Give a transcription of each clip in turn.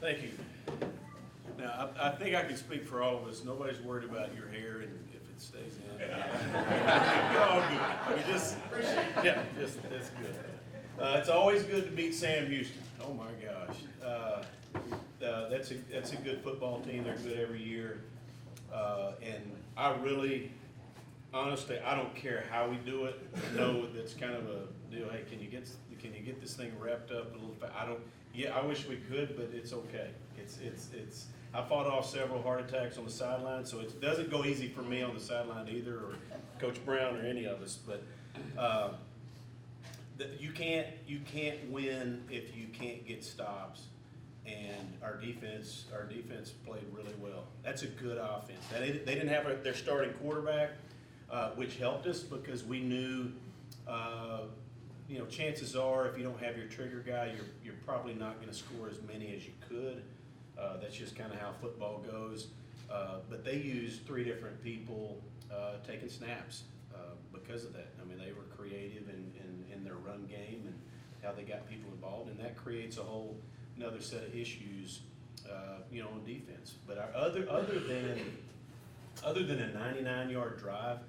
Thank you. Now, I think I can speak for all of us. Nobody's worried about your hair and if it stays in. You're all good. I mean, that's good. It's always good to beat Sam Houston. Oh my gosh. That's a good football team. They're good every year. And I really, honestly, I don't care how we do it. I know that's kind of a deal. Hey, can you get this thing wrapped up a little bit? I wish we could, but it's okay. I fought off several heart attacks on the sideline, so it doesn't go easy for me on the sideline either, or Coach Brown or any of us. But you can't win if you can't get stops. And our defense played really well. That's a good offense. They didn't have their starting quarterback, which helped us because we knew, chances are if you don't have your trigger guy, you're probably not going to score as many as you could. That's just kind of how football goes. But they used 3 different people taking snaps because of that. I mean, they were creative in their run game and how they got people involved, and that creates a whole another set of issues, on defense. But other than a 99-yard drive,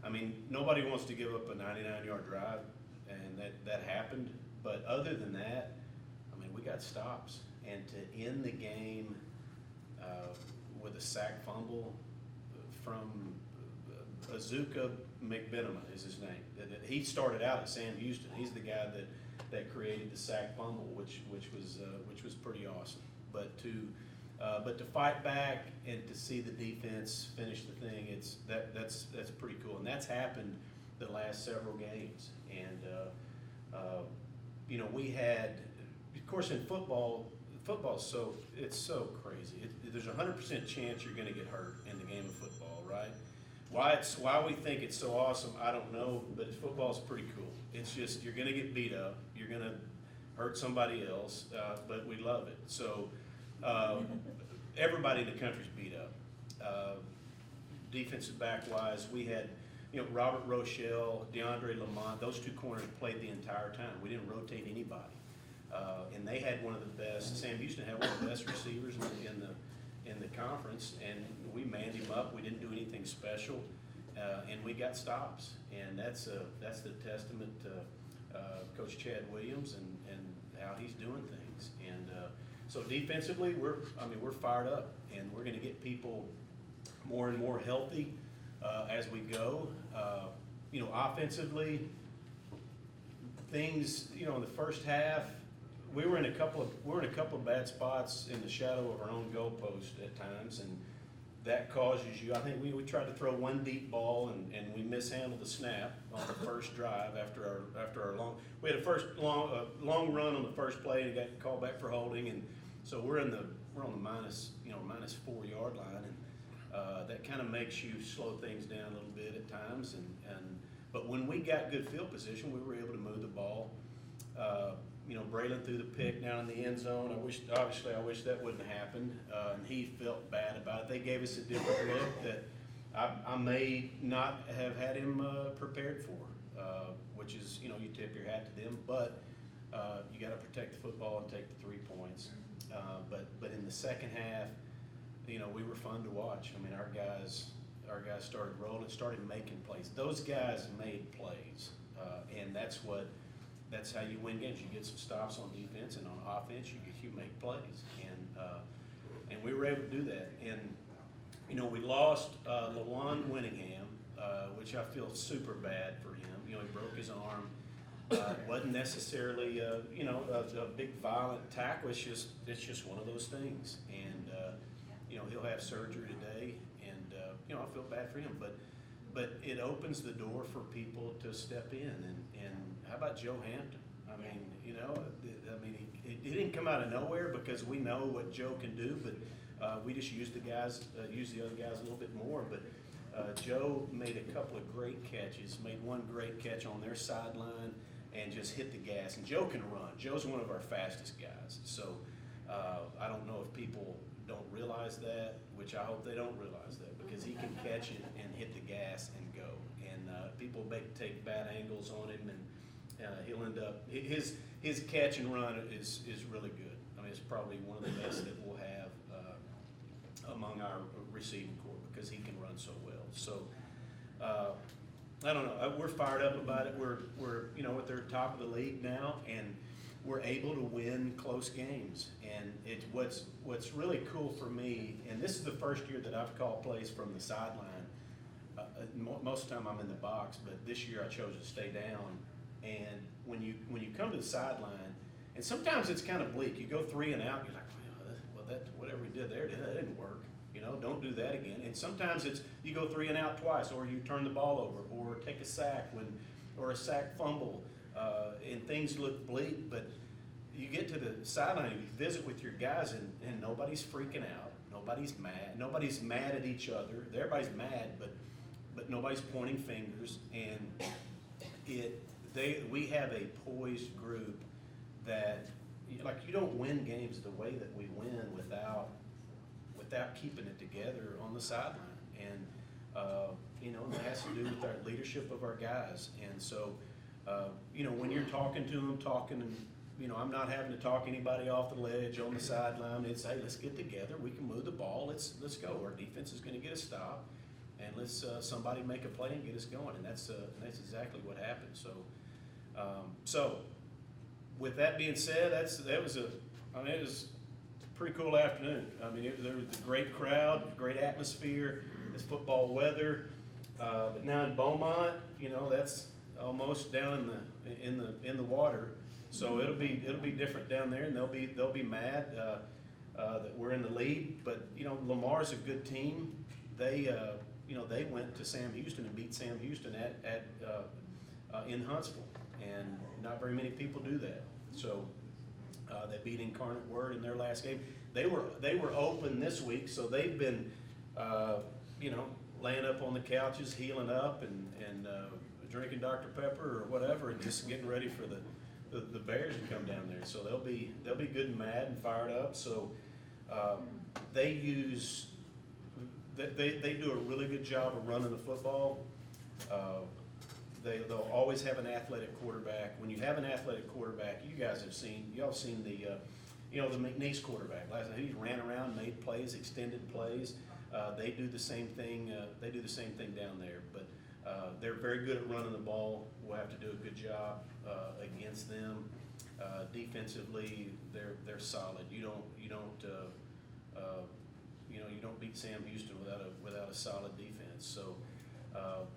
I mean, nobody wants to give up a 99-yard drive, and that happened. But other than that, I mean, we got stops, and to end the game with a sack fumble from Azuka McBenema is his name. He started out at Sam Houston. He's the guy that created the sack fumble, which was pretty awesome. But to fight back and to see the defense finish the thing, that's pretty cool, and that's happened the last several games. And we had, of course, in football's so crazy. There's a 100% chance you're going to get hurt in the game of football, right? Why we think it's so awesome, I don't know, but football's pretty cool. It's just you're going to get beat up, you're going to hurt somebody else, but we love it. So everybody in the country's beat up. Defensive back wise, we had Robert Rochelle, DeAndre Lamont. Those 2 corners played the entire time. We didn't rotate anybody, and they had one of the best. Sam Houston had one of the best receivers in the conference, and we manned him up. We didn't do anything special, and we got stops. And that's the testament to Coach Chad Williams and how he's doing things. And so defensively, we're fired up, and we're going to get people more and more healthy as we go. Offensively, things in the first half. We were in a couple of bad spots in the shadow of our own goalpost at times, and that causes you. I think we tried to throw one deep ball and we mishandled the snap on the first drive after our long. We had a long run on the first play and got called back for holding, and so we're on the minus 4 yard line, and that kind of makes you slow things down a little bit at times. But when we got good field position, we were able to move the ball. Braylon threw the pick down in the end zone. I wish that wouldn't have happened, and he felt bad about it. They gave us a different look that I may not have had him prepared for, which is, you tip your hat to them, but you got to protect the football and take the 3 points. But in the second half, we were fun to watch. I mean, our guys started rolling, started making plays. Those guys made plays, and that's how you win games. You get some stops on defense, and on offense, you make plays, and we were able to do that. And we lost Lawan Winningham, which I feel super bad for him. He broke his arm. Wasn't necessarily a big violent tackle. It's just one of those things, and he'll have surgery today, and I feel bad for him, but it opens the door for people to step in. And how about Joe Hampton? I mean, he didn't come out of nowhere because we know what Joe can do, but we just use the other guys a little bit more. But Joe made a couple of great catches, made one great catch on their sideline, and just hit the gas. And Joe can run. Joe's one of our fastest guys. So I don't know if people don't realize that, which I hope they don't realize that, because he can catch it and hit the gas and go. And people take bad angles on him, and he'll end up his catch and run is really good. I is probably one of the best that we'll have among our receiving corps because he can run so well. So I don't know. We're fired up about it. We're at the top of the league now, and we're able to win close games. And what's really cool for me, and this is the first year that I've called plays from the sideline. Most of the time I'm in the box, but this year I chose to stay down. And when you come to the sideline, and sometimes it's kind of bleak. You go 3 and out, you're like, well, that whatever we did there, that didn't work. Don't do that again. And sometimes it's you go 3 and out twice, or you turn the ball over, or take a sack or a sack fumble, and things look bleak. But you get to the sideline, you visit with your guys, and nobody's freaking out. Nobody's mad. Nobody's mad at each other. Everybody's mad, but nobody's pointing fingers. And we have a poised group that, like, you don't win games the way that we win without keeping it together on the sideline. And it has to do with our leadership of our guys. And so, when you're talking to them, I'm not having to talk anybody off the ledge on the sideline. It's, hey, let's get together. We can move the ball. Let's go. Our defense is going to get a stop, and let's somebody make a play and get us going. And that's exactly what happened. So with that being said, it was a pretty cool afternoon. There was a great crowd, great atmosphere. It's football weather. But now in Beaumont, that's almost down in the water. So it'll be different down there, and they'll be mad that we're in the lead. But Lamar's a good team. They went to Sam Houston and beat Sam Houston in Huntsville, and not very many people do that. So they beat Incarnate Word in their last game. They were open this week, so they've been laying up on the couches, healing up, and drinking Dr. Pepper or whatever, and just getting ready for the Bears to come down there. So they'll be good and mad and fired up. So they do a really good job of running the football. They'll always have an athletic quarterback. When you have an athletic quarterback, y'all seen the McNeese quarterback. Last night he ran around, made plays, extended plays. They do the same thing. They do the same thing down there. But they're very good at running the ball. We'll have to do a good job against them. Defensively, they're solid. You don't beat Sam Houston without a solid defense. So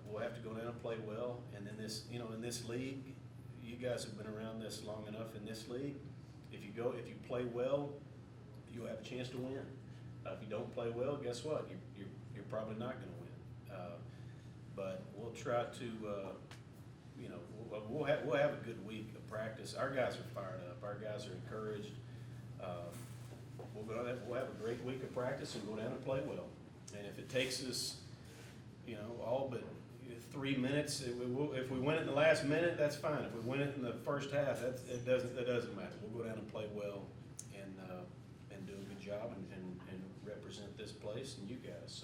we'll have to go down and play well. And then in this league, you guys have been around this long enough. In this league, if you play well, you'll have a chance to win. If you don't play well, guess what? You're probably not going to win. But we'll try to, we'll have a good week of practice. Our guys are fired up. Our guys are encouraged. We'll have a great week of practice and go down and play well. And if it takes us, all but 3 minutes, if we win it in the last minute, that's fine. If we win it in the first half, that doesn't matter. We'll go down and play well and do a good job and represent this place and you guys.